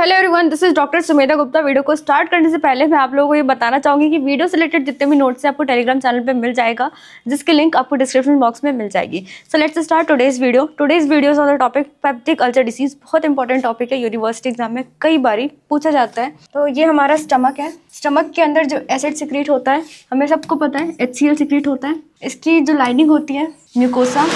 Hello everyone, this is doctor Sumedha Gupta. Video को start करने से पहले मैं आप लोगों को ये बताना चाहूंगी कि वीडियो से रिलेटेड जितने भी नोट्स हैं आपको टेलीग्राम चैनल पे मिल जाएगा, जिसकी लिंक आपको डिस्क्रिप्शन बॉक्स में मिल जाएगी। So let's start today's video. Today's video on the topic peptic ulcer disease. बहुत इंपॉर्टेंट टॉपिक है, यूनिवर्सिटी एग्जाम में कई बारी पूछा जाता है। तो ये हमारा स्टमक है। स्टमक के अंदर जो एसिड सिक्रीट होता है, हमें सबको पता है HCl सिक्रीट होता है। इसकी जो लाइनिंग होती है म्यूकोसा,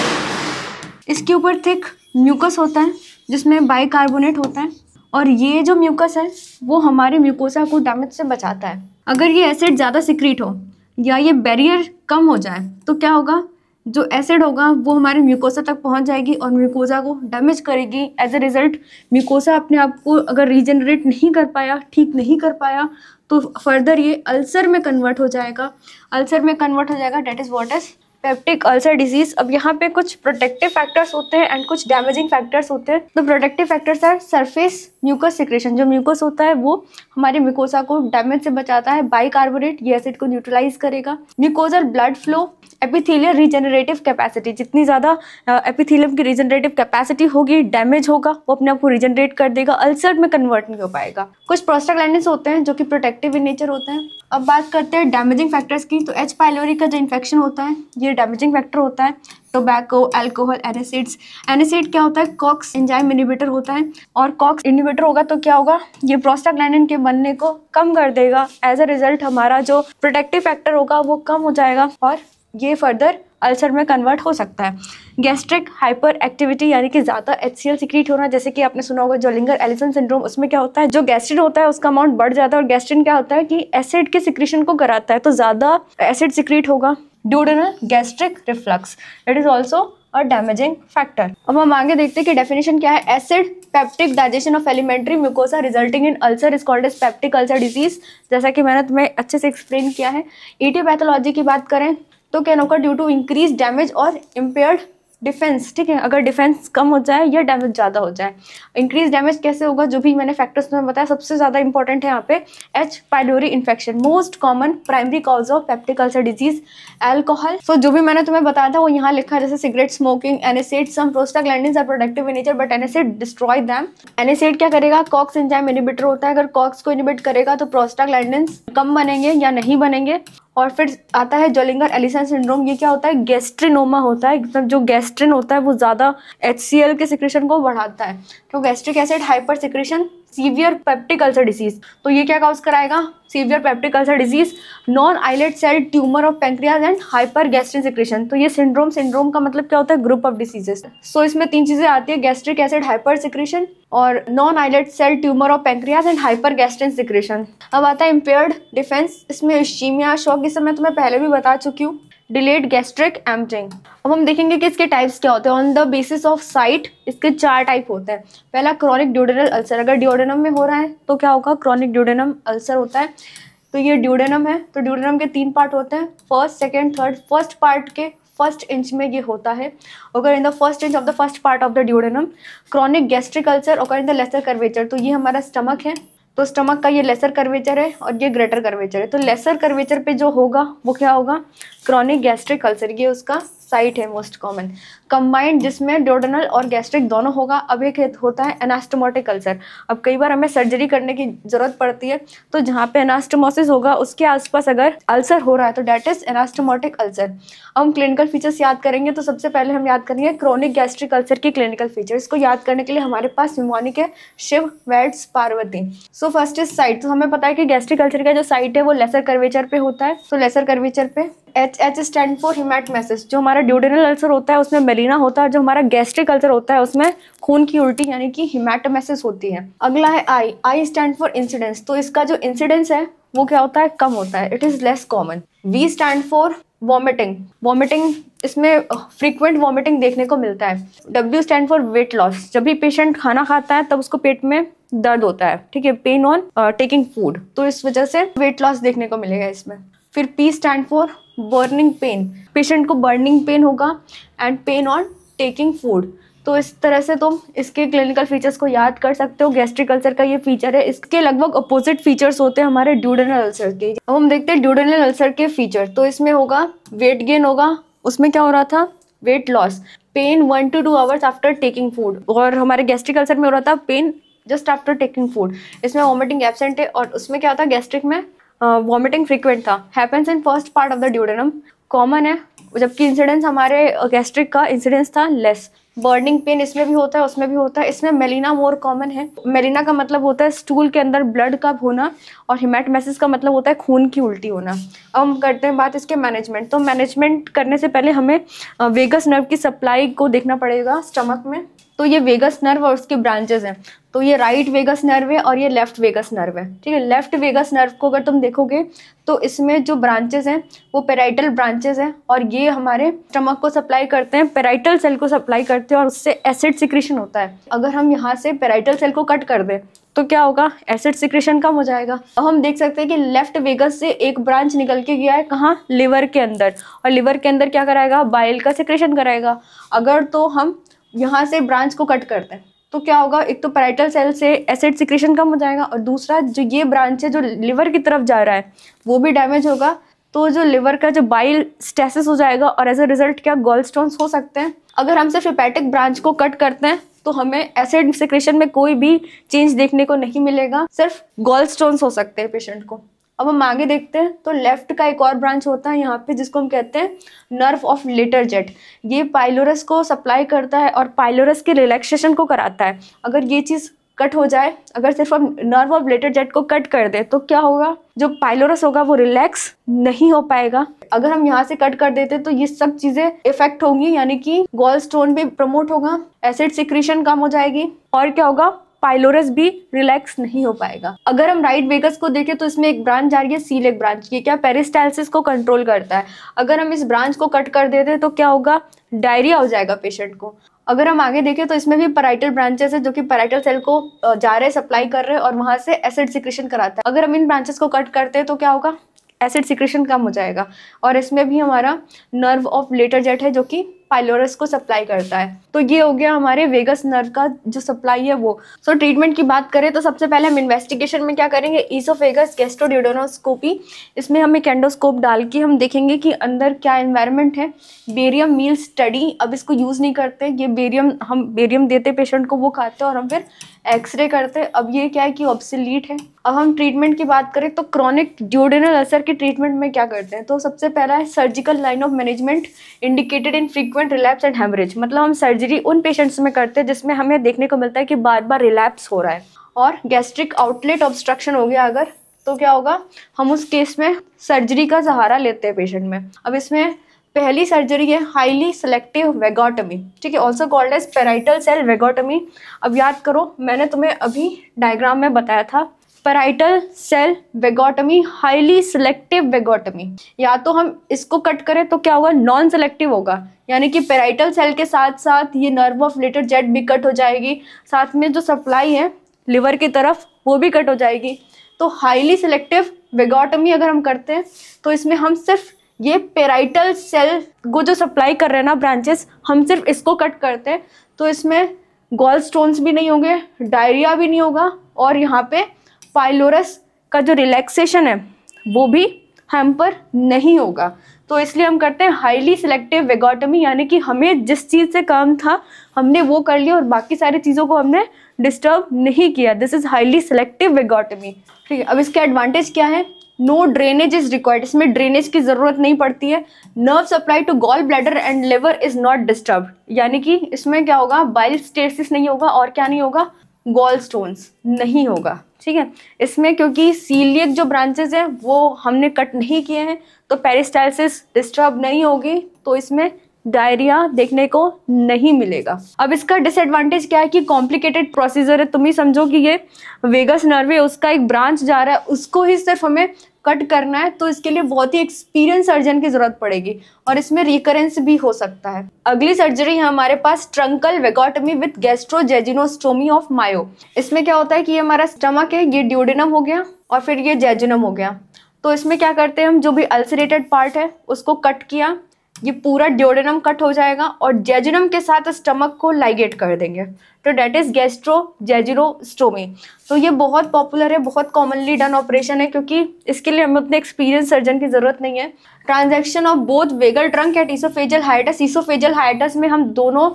इसके ऊपर थिक म्यूकस होता है जिसमें बाइकार्बोनेट होता है, और ये जो म्यूकस है वो हमारे म्यूकोसा को डैमेज से बचाता है। अगर ये एसिड ज़्यादा सिक्रीट हो या ये बैरियर कम हो जाए तो क्या होगा, जो एसिड होगा वो हमारे म्यूकोसा तक पहुंच जाएगी और म्यूकोसा को डैमेज करेगी। एज ए रिजल्ट म्यूकोसा अपने आप को अगर रीजनरेट नहीं कर पाया, ठीक नहीं कर पाया, तो फर्दर ये अल्सर में कन्वर्ट हो जाएगा। अल्सर में कन्वर्ट हो जाएगा, that is what is peptic ulcer disease. अब यहाँ पे कुछ प्रोटेक्टिव फैक्टर्स होते हैं एंड कुछ डैमेजिंग फैक्टर्स होते हैं। तो प्रोटेक्टिव फैक्टर्स है सरफेस म्यूकस सिक्रेशन। जो म्यूकस होता है वो हमारे म्यूकोसा को डैमेज से बचाता है। बाइकार्बोनेट ये एसिड को न्यूट्रलाइज करेगा। Mucosal blood flow, epithelial regenerative capacity, जितनी ज़्यादा एपिथेलियम की रीजनरेटिव कैपेसिटी होगी, डैमेज होगा, वो अपने आप को रीजनरेट कर देगा, अल्सर में कन्वर्ट नहीं हो पाएगा। कुछ प्रोस्टाग्लैंडिन्स होते हैं जो कि प्रोटेक्टिव इन नेचर होते हैं। अब बात करते हैं डैमेजिंग फैक्टर्स की। तो H. पाइलोरी का जो इन्फेक्शन होता है ये डैमेजिंग फैक्टर होता है। Tobacco, alcohol, एनासिड्स। एनासिड क्या होता है, कॉक्स एंजाइम इनहिबिटर होता है, और कॉक्स इनहिबिटर होगा तो क्या होगा, ये प्रोस्टाग्लैंडिन के बनने को कम कर देगा। एज अ रिजल्ट हमारा जो प्रोटेक्टिव फैक्टर होगा वो कम हो जाएगा और ये फर्दर अल्सर में कन्वर्ट हो सकता है। गैस्ट्रिक हाइपर एक्टिविटी यानी कि ज़्यादा HCl सिक्रीट होना, जैसे कि आपने सुना होगा जोलिंगर एलिसन सिंड्रोम। उसमें क्या होता है, जो गैस्ट्रिन होता है उसका अमाउंट बढ़ जाता है, और गैस्ट्रिन क्या होता है कि एसिड के सिक्रीशन को कराता है, तो ज़्यादा एसिड सिक्रीट होगा। Duodenal gastric reflux, it is also a damaging factor. अब हम आगे देखते हैं कि डेफिनेशन क्या है। Acid peptic digestion of alimentary mucosa resulting in ulcer is called as peptic ulcer disease. जैसा कि मैंने तुम्हें अच्छे से एक्सप्लेन किया है। ईटियोपैथोलॉजी की बात करें तो कैन ओकर ड्यू टू इंक्रीज डैमेज और इम्पेयर्ड डिफेंस। ठीक है, अगर डिफेंस कम हो जाए या डैमेज ज़्यादा हो जाए। इंक्रीज डैमेज कैसे होगा, जो भी मैंने फैक्टर्स में बताया, सबसे ज़्यादा इंपॉर्टेंट है यहाँ पे H. Pylori infection. Most common primary cause of peptic ulcer disease alcohol. So जो भी मैंने तुम्हें बताया था वो यहाँ लिखा है, जैसे cigarette smoking, NSAID, some prostaglandins are productive in nature but NSAID destroy them. NSAID क्या करेगा, कॉक्स एंजाइम इनहिबिटर होता है। अगर कॉक्स को इनहिबिट करेगा तो प्रोस्टाग्लैंडिन्स कम बनेंगे या नहीं बनेंगे। और फिर आता है जोलिंगर एलिसन सिंड्रोम। ये क्या होता है, गैस्ट्रिनोमा होता है। एकदम जो गैस्ट्रिन होता है वो ज़्यादा HCl के सिक्रेशन को बढ़ाता है। तो gastric acid hyper secretion, severe peptic ulcer disease. तो ये क्या काउज कराएगा, severe peptic ulcer disease, non islet cell tumour of pancreas and hyper gastrin secretion. तो ये सिंड्रोम का मतलब क्या होता है, ग्रुप ऑफ डिसीजेस। सो इसमें 3 चीजें आती है, गैस्ट्रिक एसिड हाइपर सिक्रेशन और non islet cell tumour of pancreas and hyper gastrin secretion. अब आता है इम्पेयर्ड डिफेंस। इसमें इश्चीमिया, शॉक, ये सब मैं तुम्हें पहले भी बता चुकी हूँ। Delayed gastric emptying. अब हम देखेंगे कि इसके टाइप्स क्या होते हैं। On the basis of site इसके 4 टाइप होते हैं। पहला क्रॉनिक ड्यूडेनल अल्सर। अगर ड्यूडेनम में हो रहा है तो क्या होगा, क्रॉनिक ड्यूडेनम अल्सर होता है। तो ये ड्यूडेनम है, तो ड्यूडेनम के 3 पार्ट होते हैं, first, second, third. First part के फर्स्ट इंच में ये होता है। अगर in the first inch of the first part of the duodenum. Chronic gastric ulcer अगर इन द लेसर कर्वेचर। तो ये हमारा स्टमक है, तो स्टमक का ये लेसर कर्वेचर है और ये ग्रेटर कर्वेचर है। तो लेसर कर्वेचर पे जो होगा वो क्या होगा, क्रॉनिक गैस्ट्रिक अल्सर, ये उसका साइट है मोस्ट कॉमन। कंबाइंड, जिसमें ड्यूडेनल और गैस्ट्रिक दोनों होगा। अब एक होता है एनास्टोमोटिक अल्सर। अब कई बार हमें सर्जरी करने की जरूरत पड़ती है, तो जहाँ पे एनास्टोमोसिस होगा उसके आसपास अगर अल्सर हो रहा है तो डेट इज एनास्टोमोटिक अल्सर। अब हम क्लिनिकल फीचर्स याद करेंगे, तो सबसे पहले हम याद करेंगे क्रॉनिक गैस्ट्रिक अल्सर की क्लिनिकल फीचर्स। को याद करने के लिए हमारे पास निमोनिक है, शिव, वैट्स, Parvati. So first is site. तो हमें पता है कि गैस्ट्रिक अल्सर का जो साइट है वो लेसर कर्वेचर पे होता है। तो लेसर कर्वेचर पे H स्टैंड फॉर हिमेटमेसिस। जो हमारा ड्यूडेनल अल्सर होता है उसमें मेलिना होता है, जो हमारा गैस्ट्रिक अल्सर होता है उसमें खून की उल्टी यानी कि हिमेटमेसिस होती है। अगला है I स्टैंड फॉर इंसिडेंस। तो इसका जो इंसिडेंस है वो क्या होता है, कम होता है, it is less common. V stand for vomiting. Vomiting, इसमें फ्रीक्वेंट वॉमिटिंग देखने को मिलता है। W stand for weight loss. जब भी पेशेंट खाना खाता है तब उसको पेट में दर्द होता है, ठीक है, पेन ऑन टेकिंग फूड, तो इस वजह से वेट लॉस देखने को मिलेगा इसमें। फिर P stand for burning pain. Patient को बर्निंग पेन होगा and pain on taking food. तो इस तरह से तुम इसके क्लिनिकल फीचर्स को याद कर सकते हो। गैस्ट्रिक अल्सर का ये फीचर है। इसके लगभग अपोजिट फीचर्स होते हैं हमारे ड्यूडेनल अल्सर के। अब हम देखते हैं ड्यूडेनल अल्सर के फीचर। तो इसमें होगा वेट गेन होगा, उसमें क्या हो रहा था, weight loss, pain 1 to 2 hours after taking food. और हमारे गैस्ट्रिक अल्सर में हो रहा था pain just after taking food. इसमें वॉमिटिंग एब्सेंट है और उसमें क्या था, गैस्ट्रिक में वॉमिटिंग फ्रीक्वेंट था। Happens in first part of the duodenum, common है, जबकि इंसिडेंस हमारे गैस्ट्रिक का इंसिडेंस था लेस। बर्निंग पेन इसमें भी होता है, उसमें भी होता है। इसमें मेलिना मोर कॉमन है। मेलिना का मतलब होता है स्टूल के अंदर ब्लड का होना और हिमेटमेसिस का मतलब होता है खून की उल्टी होना। अब हम करते हैं बात इसके मैनेजमेंट। तो मैनेजमेंट करने से पहले हमें वेगस नर्व की सप्लाई को देखना पड़ेगा स्टमक में। तो ये वेगस नर्व और उसके ब्रांचेस हैं। तो ये राइट वेगस नर्व है और ये लेफ्ट वेगस नर्व है, ठीक है। लेफ्ट वेगस नर्व को अगर तुम देखोगे तो इसमें जो ब्रांचेस हैं वो पेराइटल ब्रांचेस हैं और ये हमारे स्टमक को सप्लाई करते हैं, पेराइटल सेल को सप्लाई करते हैं और उससे एसिड सिक्रीशन होता है। अगर हम यहाँ से पेराइटल सेल को कट कर दें तो क्या होगा, एसिड सिक्रीशन कम हो जाएगा। अब हम देख सकते हैं कि लेफ्ट वेगस से एक ब्रांच निकल के गया है कहाँ, लिवर के अंदर, और लिवर के अंदर क्या कराएगा, बाइल का सिक्रीशन कराएगा। अगर तो हम यहाँ से ब्रांच को कट करते हैं तो क्या होगा, एक तो पैराइटल सेल से एसिड सिक्रीशन कम हो जाएगा और दूसरा जो ये ब्रांच है जो लिवर की तरफ जा रहा है वो भी डैमेज होगा। तो जो लिवर का जो बाइल स्टेसिस हो जाएगा और एज अ रिजल्ट क्या, गॉल स्टोन्स हो सकते हैं। अगर हम सिर्फ हेपेटिक ब्रांच को कट करते हैं तो हमें एसिड सिक्रीशन में कोई भी चेंज देखने को नहीं मिलेगा, सिर्फ गॉल स्टोन्स हो सकते हैं पेशेंट को। अब हम आगे देखते हैं तो लेफ्ट का एक और ब्रांच होता है यहाँ पे जिसको हम कहते हैं नर्व ऑफ लेटर जेट। ये पाइलोरस को सप्लाई करता है और पाइलोरस के रिलैक्सेशन को कराता है। अगर ये चीज़ कट हो जाए, अगर सिर्फ हम नर्व ऑफ लेटर जेट को कट कर दें तो क्या होगा, जो पाइलोरस होगा वो रिलैक्स नहीं हो पाएगा। अगर हम यहाँ से कट कर देते तो ये सब चीज़ें इफेक्ट होंगी, यानी कि गॉल स्टोन भी प्रमोट होगा, एसिड सिक्रीशन कम हो जाएगी और क्या होगा, पाइलोरस भी रिलैक्स नहीं हो पाएगा। अगर हम राइट वेगस को देखें तो इसमें एक ब्रांच जा रही है सीलेक ब्रांच, ये क्या, पेरिस्टालसिस को कंट्रोल करता है। अगर हम इस ब्रांच को कट कर देते तो क्या होगा, डायरिया हो जाएगा पेशेंट को। अगर हम आगे देखें तो इसमें भी पैराइटल ब्रांचेस है जो कि पैराइटल सेल को जा रहे, सप्लाई कर रहे हैं और वहां से एसिड सिक्रीशन कराता है। अगर हम इन ब्रांचेस को कट करते हैं तो क्या होगा, एसिड सिक्रीशन कम हो जाएगा। और इसमें भी हमारा नर्व ऑफ लेटर जेट है जो कि पाइलोरस को सप्लाई करता है। तो ये हो गया हमारे वेगस नर्व का जो सप्लाई है वो। सो ट्रीटमेंट की बात करें तो सबसे पहले हम इन्वेस्टिगेशन में क्या करेंगे, ईसोफेगस गैस्ट्रोड्यूडेनोस्कोपी। इसमें हम एक एंडोस्कोप डाल के हम देखेंगे कि अंदर क्या एनवायरनमेंट है। बेरियम मील स्टडी, अब इसको यूज़ नहीं करते, ये बेरियम हम बेरियम देते पेशेंट को, वो खाते हैं और हम फिर एक्सरे करते। अब ये क्या है कि ऑब्सोलीट है। अब हम ट्रीटमेंट की बात करें तो क्रॉनिक ड्यूडेनल अल्सर के ट्रीटमेंट में क्या करते हैं, तो सबसे पहला है surgical line of management indicated in frequent relapse and haemorrhage. मतलब हम सर्जरी उन पेशेंट्स में करते हैं जिसमें हमें देखने को मिलता है कि बार बार रिलैप्स हो रहा है। और गैस्ट्रिक आउटलेट ऑब्स्ट्रक्शन हो गया अगर, तो क्या होगा, हम उस केस में सर्जरी का सहारा लेते हैं पेशेंट में। अब इसमें पहली सर्जरी है हाईली सिलेक्टिव वेगोटमी, ठीक है, also called as parietal cell vagotomy. अब याद करो, मैंने तुम्हें अभी डायग्राम में बताया था parietal cell vagotomy, highly selective vagotomy. या तो हम इसको कट करें तो क्या होगा, नॉन सिलेक्टिव होगा, यानी कि पैराइटल सेल के साथ साथ ये नर्व ऑफ लेटर जेट भी कट हो जाएगी, साथ में जो सप्लाई है लिवर की तरफ वो भी कट हो जाएगी। तो हाईली सिलेक्टिव वेगोटमी अगर हम करते हैं तो इसमें हम सिर्फ ये पेराइटल सेल को जो सप्लाई कर रहे हैं ना ब्रांचेस, हम सिर्फ इसको कट करते हैं तो इसमें गॉल स्टोन्स भी नहीं होंगे, डायरिया भी नहीं होगा और यहाँ पे पाइलोरस का जो रिलैक्सेशन है वो भी हैम्पर नहीं होगा। तो इसलिए हम करते हैं हाईली सिलेक्टिव वेगोटमी, यानी कि हमें जिस चीज़ से काम था हमने वो कर लिया और बाकी सारी चीज़ों को हमने डिस्टर्ब नहीं किया। This is highly selective vagotomy, ठीक है। अब इसके एडवांटेज क्या है, नो ड्रेनेज इज रिक्वायर्ड, इसमें ड्रेनेज की जरूरत नहीं पड़ती है। Nerve supply to gall bladder and liver is not disturb, यानी कि इसमें क्या होगा, बाइल स्टेसिस नहीं होगा और क्या नहीं होगा, गॉल स्टोन्स नहीं होगा, ठीक है। इसमें क्योंकि सीलियक जो ब्रांचेस हैं वो हमने कट नहीं किए हैं तो पेरिस्टालसिस डिस्टर्ब नहीं होगी, तो इसमें डायरिया देखने को नहीं मिलेगा। अब इसका डिसएडवांटेज क्या है कि कॉम्प्लिकेटेड प्रोसीजर है। तुम ही समझो कि ये वेगस नर्व है, उसका एक ब्रांच जा रहा है, उसको ही सिर्फ हमें कट करना है, तो इसके लिए बहुत ही एक्सपीरियंस सर्जन की जरूरत पड़ेगी और इसमें रिकरेंस भी हो सकता है। अगली सर्जरी है हमारे पास ट्रंकल वेगोटमी विद गैस्ट्रोजेजिनोस्टोमी ऑफ मायो। इसमें क्या होता है कि ये हमारा स्टमक है, ये ड्यूडेनम हो गया और फिर ये जेजुनम हो गया। तो इसमें क्या करते हैं हम, जो भी अल्सरेटेड पार्ट है उसको कट किया, ये पूरा ड्यूडेनम कट हो जाएगा और जेजुनम के साथ स्टमक को लाइगेट कर देंगे, तो डेट इज गैस्ट्रोजेजिनोस्टोमी। तो ये बहुत पॉपुलर है, बहुत कॉमनली डन ऑपरेशन है क्योंकि इसके लिए हमें अपने एक्सपीरियंस सर्जन की जरूरत नहीं है। Transaction of both vagal trunk at oesophageal hiatus, oesophageal hiatus में हम दोनों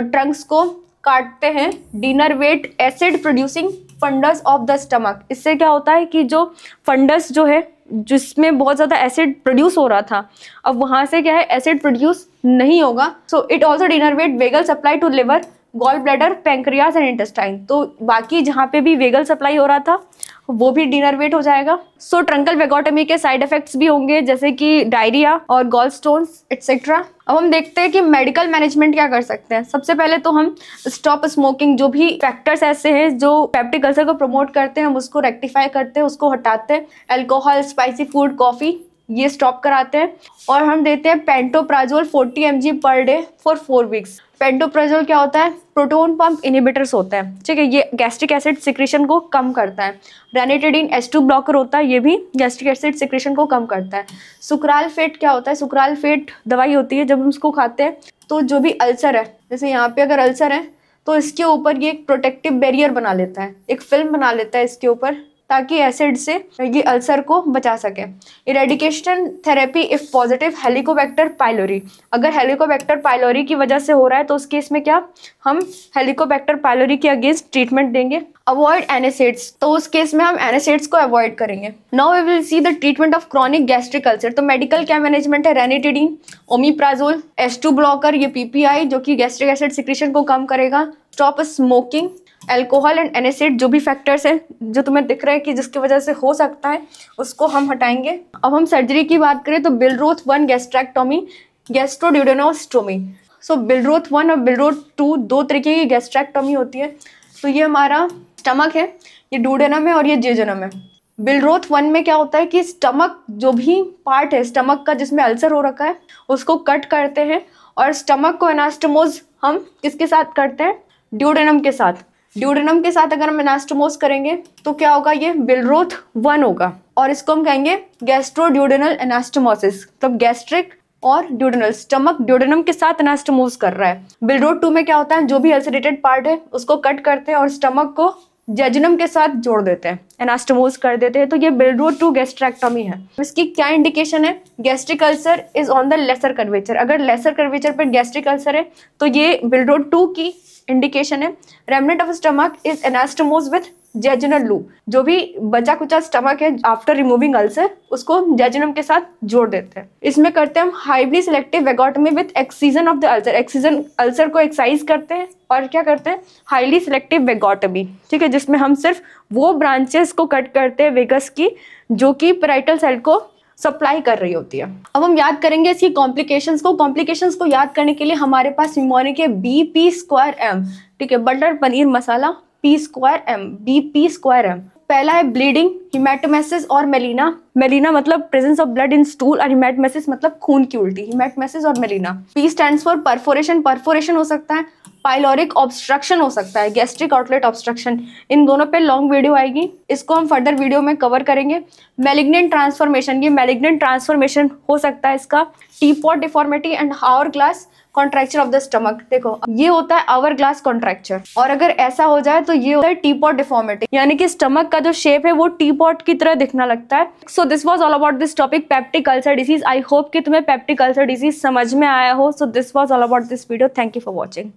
ट्रंक्स को काटते हैं denervate acid producing fundus of the stomach. इससे क्या होता है कि जो फंडस जो है जिसमें बहुत ज़्यादा एसिड प्रोड्यूस हो रहा था, अब वहाँ से क्या है एसिड प्रोड्यूस नहीं होगा। So it also denervate vagal supply to liver, gall bladder, pancreas and intestine. तो बाकी जहाँ पे भी वेगल सप्लाई हो रहा था वो भी डिनरवेट हो जाएगा। सो ट्रंकल वेगोटमी के साइड इफेक्ट्स भी होंगे जैसे कि डायरिया और गॉल स्टोन्स एटसेट्रा। अब हम देखते हैं कि मेडिकल मैनेजमेंट क्या कर सकते हैं। सबसे पहले तो हम स्टॉप स्मोकिंग, जो भी फैक्टर्स ऐसे हैं जो पेप्टिक अल्सर को प्रमोट करते हैं हम उसको रेक्टिफाई करते हैं, उसको हटाते हैं। अल्कोहल, स्पाइसी फूड, कॉफ़ी ये स्टॉप कराते हैं। और हम देते हैं pantoprazole 40 mg per day for 4 weeks. Pantoprazole क्या होता है, प्रोटोन पंप इनहिबिटर्स होता है, ठीक है, ये गैस्ट्रिक एसिड सिक्रेशन को कम करता है। रेनिटिडीन H2 ब्लॉकर होता है, ये भी गैस्ट्रिक एसिड सिक्रेशन को कम करता है। सुक्रालफेट क्या होता है, सुक्रालफेट दवाई होती है, जब हम उसको खाते हैं तो जो भी अल्सर है, जैसे यहाँ पे अगर अल्सर है तो इसके ऊपर ये एक प्रोटेक्टिव बैरियर बना लेता है, एक फिल्म बना लेता है इसके ऊपर, ताकि एसिड से ये अल्सर को बचा सके। Eradication therapy if positive Helicobacter pylori, अगर हेलिकोबैक्टर पाइलोरी की वजह से हो रहा है तो उस केस में क्या हम हेलिकोबैक्टर पाइलोरी के अगेंस्ट ट्रीटमेंट देंगे। अवॉइड एनासिड्स, तो उस केस में हम एनासिड्स को अवॉइड करेंगे। Now we will see the treatment of chronic gastric ulcer. तो मेडिकल क्या मैनेजमेंट है, रेनिटिडीन, ओमिप्राजोल, H2 ब्लॉकर, ये PPI जो कि गैस्ट्रिक एसिड सिक्रेशन को कम करेगा। स्टॉप स्मोकिंग, अल्कोहल एंड एनासिड, जो भी फैक्टर्स हैं जो तुम्हें दिख रहे हैं कि जिसकी वजह से हो सकता है उसको हम हटाएंगे। अब हम सर्जरी की बात करें तो बिलरोथ 1 गैस्ट्रेक्टोमी, गैस्ट्रोड्यूडेनोस्टोमी। सो बिलरोथ 1 और बिलरोथ 2 दो तरीके की गैस्ट्रेक्टोमी होती है। तो ये हमारा स्टमक है, ये डूडेनम है और ये जेजुनम है। बिलरोथ 1 में क्या होता है कि स्टमक जो भी पार्ट है स्टमक का जिसमें अल्सर हो रखा है उसको कट करते हैं और स्टमक को एनास्टोमोज हम किसके साथ करते हैं, ड्यूडेनम के साथ। ड्यूडेनम के साथ अगर हम एनास्टोमोज करेंगे तो क्या होगा, ये बिलरोथ 1 होगा और इसको हम कहेंगे गैस्ट्रोड्यूडेनल एनास्टोमोसिस। तब गैस्ट्रिक और ड्यूडेनल, स्टमक ड्यूडेनम के साथ एनास्टोमोज कर रहा है। बिलरोथ 2 में क्या होता है, जो भी अल्सरेटेड पार्ट है उसको कट करते हैं और स्टमक को जेजुनम के साथ जोड़ देते हैं, एनास्टोमोज कर देते हैं। तो ये बिलरोथ 2 गैस्ट्रेक्टोमी है। इसकी क्या इंडिकेशन है, gastric ulcer is on the lesser curvature. अगर लेसर कर्वेचर पर गैस्ट्रिक अल्सर है तो ये बिलरोथ 2 की इंडिकेशन है। Remnant of stomach is anastomosed with jejunal loop, जो भी बचा कुचा स्टमक है आफ्टर रिमूविंग अल्सर उसको जेजुनम के साथ जोड़ देते हैं। इसमें करते हैं हम highly selective vagotomy with excision of the ulcer. Excision ulcer को एक्साइज करते हैं और क्या करते हैं, हाईली सिलेक्टिव वेगोटमी, ठीक है, जिसमें हम सिर्फ वो ब्रांचेस को कट करते हैं वेगस की जो कि पैराइटल सेल को सप्लाई कर रही होती है। अब हम याद करेंगे इसकी कॉम्प्लिकेशंस को। कॉम्प्लिकेशंस को याद करने के लिए हमारे पास निमोनिक है BP²M, ठीक है, butter paneer masala P²M, BP²M। पहला है ब्लीडिंग, हिमेटोमेसिस और मेलिना। मेलिना मतलब presence of blood in stool और हिमेटोमेसिस मतलब खून की उल्टी, हिमेटोमेसिस और melaena. P stands for perforation, perforation हो सकता है, पाइलोरिक ऑब्स्ट्रक्शन हो सकता है, गैस्ट्रिक आउटलेट ऑब्स्ट्रक्शन। इन दोनों पे लॉन्ग वीडियो आएगी, इसको हम फर्दर वीडियो में कवर करेंगे। मैलिग्नेंट ट्रांसफॉर्मेशन, ये मैलिग्नेंट ट्रांसफॉर्मेशन हो सकता है इसका। Teapot deformity and hour glass contracture of the stomach. देखो ये होता है आवर ग्लास कॉन्ट्रैक्चर और अगर ऐसा हो जाए तो ये होता है टीपॉट डिफॉर्मिटी, यानी कि स्टमक का जो शेप है वो टीपॉट की तरह दिखना लगता है। So this was all about this topic peptic ulcer disease. I hope कि तुम्हें पेप्टिक अल्सर डिसीज समझ में आया हो। So this was all about this video. Thank you for watching.